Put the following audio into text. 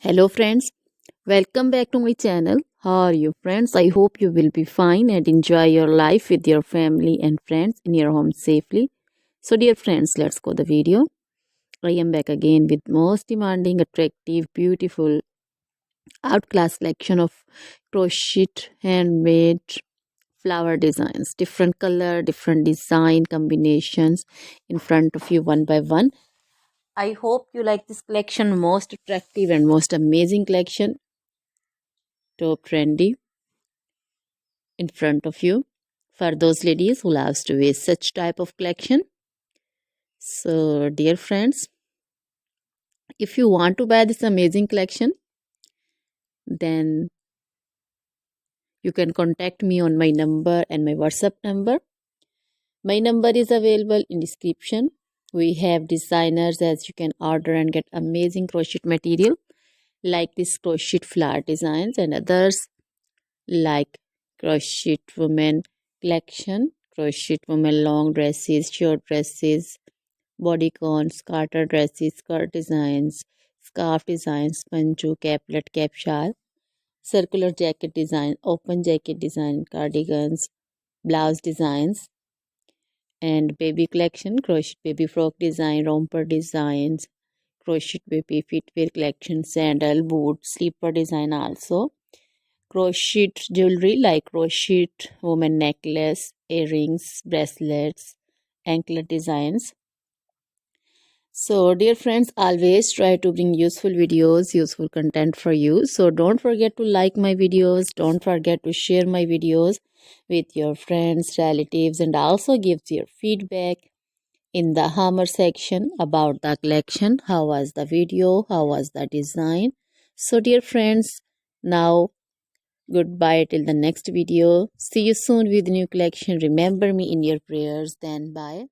Hello friends, welcome back to my channel. How are you friends? I hope you will be fine and enjoy your life with your family and friends in your home safely. So dear friends, let's go the video. I am back again with most demanding, attractive, beautiful outclass collection of crochet handmade flower designs. Different color, different design combinations in front of you one by one. I hope you like this collection, most attractive and most amazing collection. Top trendy in front of you for those ladies who loves to wear such type of collection. So dear friends, if you want to buy this amazing collection, then you can contact me on my number and my WhatsApp number. My number is available in description. We have designers as you can order and get amazing crochet material like this crochet flower designs and others like crochet women collection, crochet women long dresses, short dresses, bodycons, garter dresses, skirt designs, scarf designs, panju, caplet, cap shawl, circular jacket design, open jacket design, cardigans, blouse designs, and baby collection, crochet baby frock design, romper designs, crochet baby footwear collection, sandal, boot, slipper design also. Crochet jewelry like crochet woman necklace, earrings, bracelets, anklet designs. So, dear friends, always try to bring useful videos, useful content for you. So, don't forget to like my videos. Don't forget to share my videos with your friends, relatives, and also give your feedback in the hammer section about the collection. How was the video? How was the design? So, dear friends, now goodbye till the next video. See you soon with new collection. Remember me in your prayers. Then, bye.